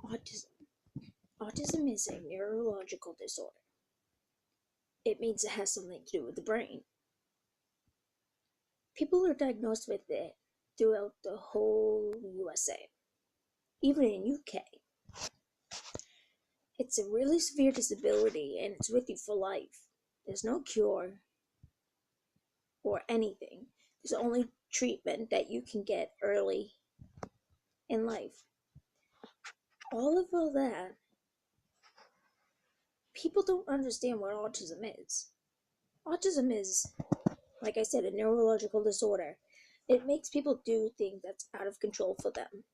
Autism. Autism is a neurological disorder. It means it has something to do with the brain. People are diagnosed with it throughout the whole USA, even in UK. It's a really severe disability and it's with you for life. There's no cure or anything. There's only treatment that you can get early in life. All that, people don't understand what autism is. Autism is, like I said, a neurological disorder. It makes people do things that's out of control for them,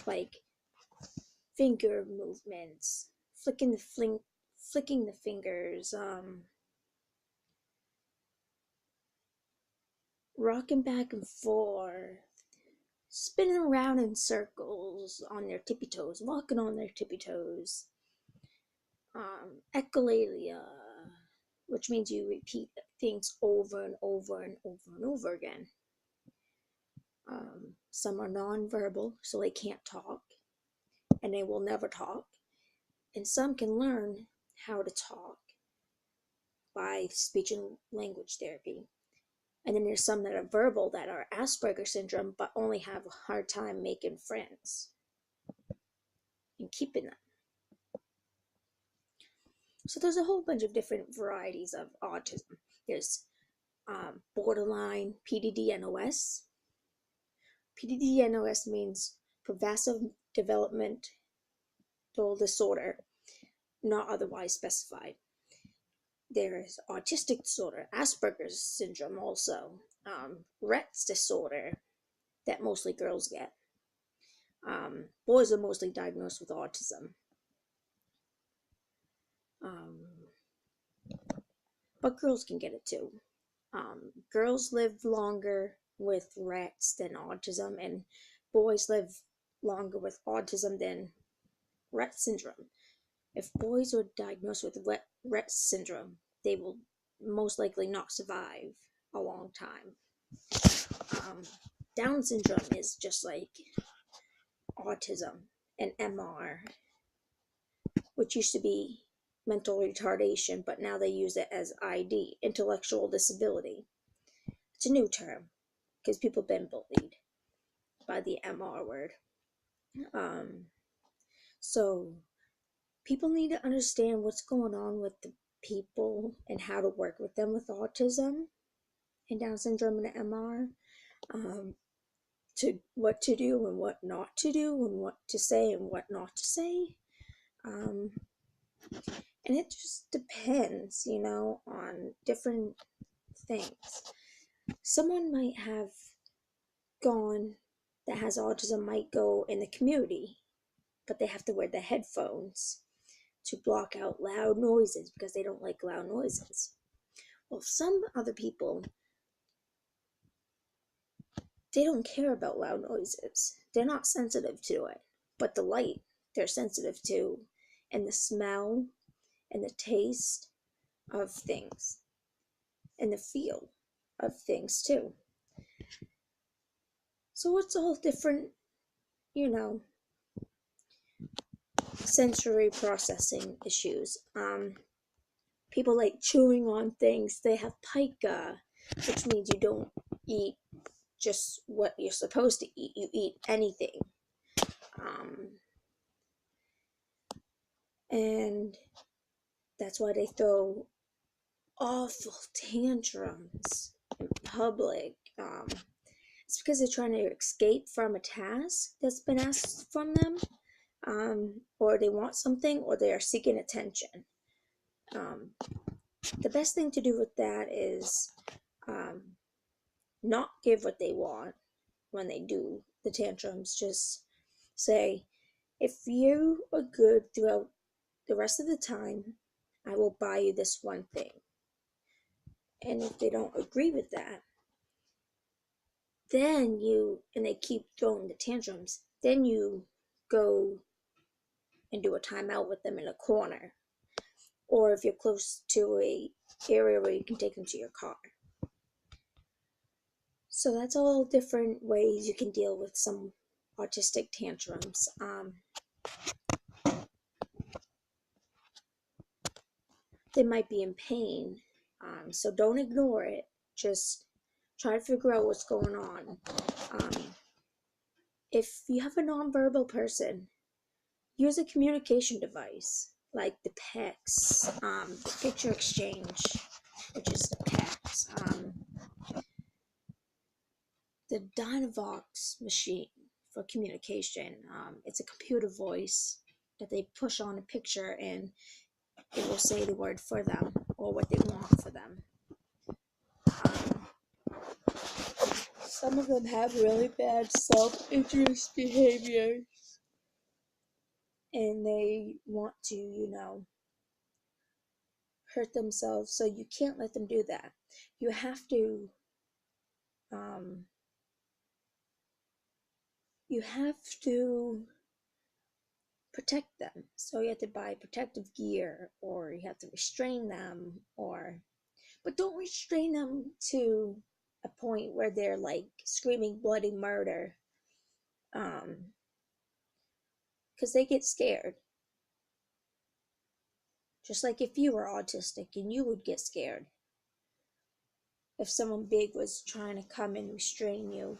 like finger movements, flicking the fingers, rocking back and forth, spinning around in circles on their tippy toes, walking on their tippy toes, echolalia, which means you repeat things over and over and over and over again. Some are non-verbal, so they can't talk, and they will never talk. And some can learn how to talk by speech and language therapy. And then there's some that are verbal that are Asperger's syndrome, but only have a hard time making friends and keeping them. So there's a whole bunch of different varieties of autism. There's borderline PDD-NOS. PDD-NOS means progressive developmental disorder, not otherwise specified. There's autistic disorder, Asperger's syndrome also, Rett's disorder that mostly girls get. Boys are mostly diagnosed with autism. But girls can get it too. Girls live longer with Rett's than autism, and boys live longer with autism than Rett syndrome. If boys are diagnosed with Rett syndrome, they will most likely not survive a long time. Down syndrome is just like autism and MR, which used to be mental retardation, but now they use it as ID, intellectual disability. It's a new term because people have been bullied by the MR word. So people need to understand what's going on with the people and how to work with them with autism and Down syndrome and MR, to what to do and what not to do and what to say and what not to say. And it just depends, on different things. Someone might have gone that has autism might go in the community, but they have to wear the headphones to block out loud noises because they don't like loud noises. Well, some other people, they don't care about loud noises. They're not sensitive to it, but the light they're sensitive to, and the smell and the taste of things and the feel of things too. So it's all different, sensory processing issues. People like chewing on things. They have pica, which means you don't eat just what you're supposed to eat. You eat anything. And that's why they throw awful tantrums in public. It's because they're trying to escape from a task that's been asked from them, or they want something, or they are seeking attention. The best thing to do with that is not give what they want when they do the tantrums. Just say, if you are good throughout the rest of the time, I will buy you this one thing. And if they don't agree with that, then and they keep throwing the tantrums, then you go and do a timeout with them in a corner. Or if you're close to a area where you can take them to your car. So that's all different ways you can deal with some autistic tantrums. They might be in pain. So don't ignore it. Just try to figure out what's going on. Um, if you have a nonverbal person, use a communication device like the PEX, the picture exchange, which is the PEX, the Dynavox machine for communication. It's a computer voice that they push on a picture and it will say the word for them or what they want for them. Um, some of them have really bad self-interest behaviors and they want to, hurt themselves. So you can't let them do that. You have to, um, you have to protect them. So you have to buy protective gear or you have to restrain them but don't restrain them to a point where they're like screaming bloody murder. Because they get scared. Just like if you were autistic and you would get scared if someone big was trying to come and restrain you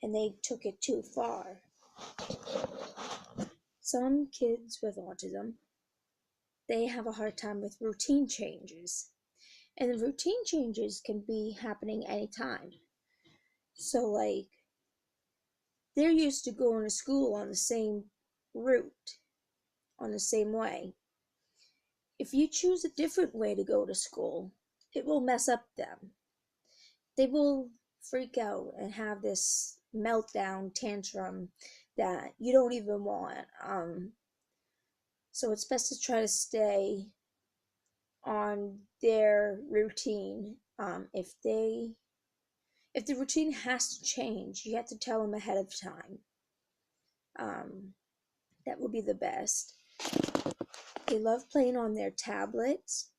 and they took it too far. Some kids with autism, they have a hard time with routine changes. And the routine changes can be happening anytime. So, like, they're used to going to school on the same route, on the same way. If you choose a different way to go to school, it will mess up them. They will freak out and have this meltdown tantrum that you don't even want. So it's best to try to stay on their routine. If the routine has to change, you have to tell them ahead of time. That would be the best. They love playing on their tablets,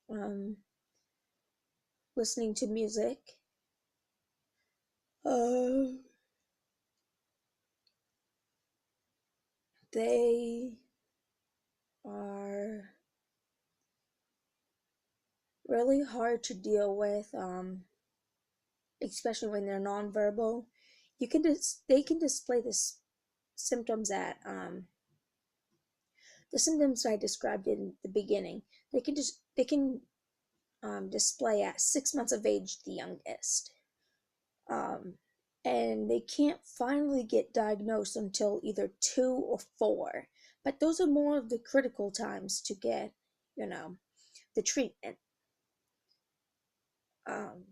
um, listening to music. Uh, they are really hard to deal with, especially when they're nonverbal. They can display this symptoms at the symptoms I described in the beginning. They can display at 6 months of age, the youngest, um, and they can't finally get diagnosed until either 2 or 4. But those are more of the critical times to get, the treatment. Um,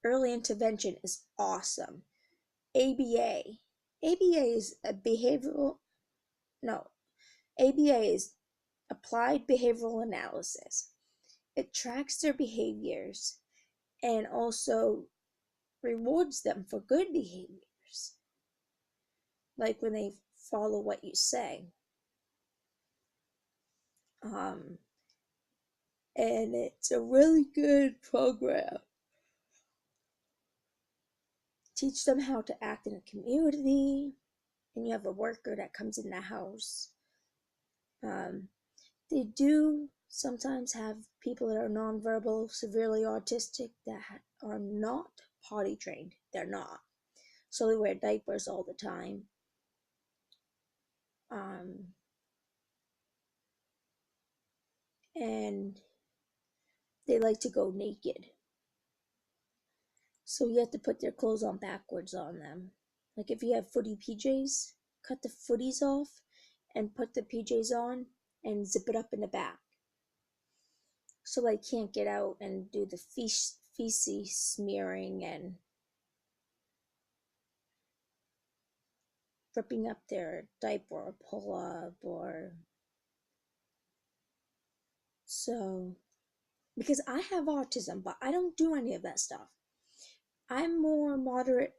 Early intervention is awesome. ABA. ABA is a behavioral, no, ABA is applied behavioral analysis. It tracks their behaviors and also rewards them for good behaviors, like when they follow what you say. Um, and it's a really good program. Teach them how to act in a community, and you have a worker that comes in the house. They do sometimes have people that are nonverbal, severely autistic that are not potty trained. They're not. So they wear diapers all the time. Um, and they like to go naked. So you have to put their clothes on backwards on them. Like if you have footy PJs, cut the footies off and put the PJs on and zip it up in the back. So they can't get out and do the feces smearing and ripping up their diaper or pull up or so. Because I have autism, but I don't do any of that stuff. I'm more moderate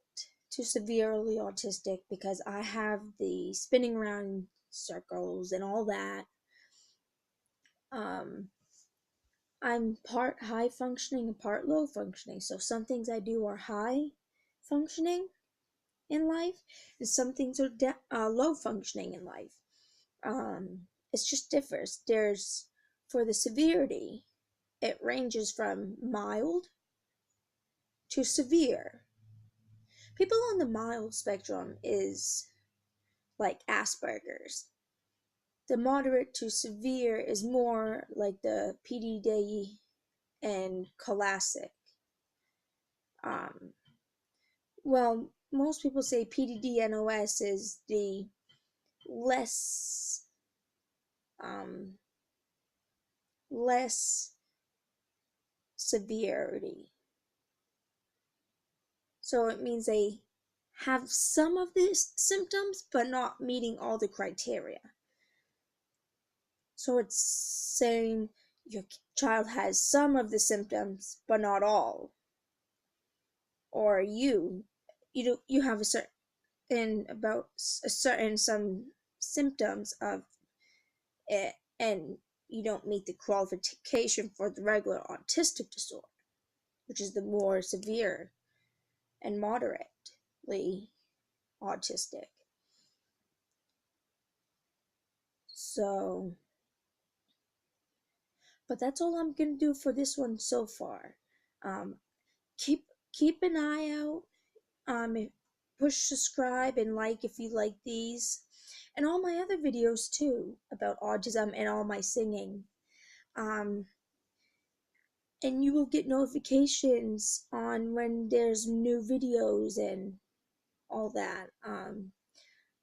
to severely autistic because I have the spinning around circles and all that. Um, I'm part high functioning and part low functioning. So some things I do are high functioning in life, and some things are low functioning in life. It's just differs. There's for the severity, it ranges from mild to severe. People on the mild spectrum is like Asperger's. The moderate to severe is more like the PDD and classic. Um, well, most people say PDD-NOS is the less um, less severity. So it means they have some of these symptoms, but not meeting all the criteria. So it's saying your child has some of the symptoms, but not all. Or you have a certain about a certain some symptoms of it, and you don't meet the qualification for the regular autistic disorder, which is the more severe and moderately autistic. So, but that's all I'm gonna do for this one so far. Um, keep an eye out. Push subscribe and like if you like these, and all my other videos too about autism and all my singing. Um, and you will get notifications on when there's new videos and all that.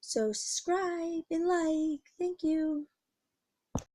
So subscribe and like. Thank you.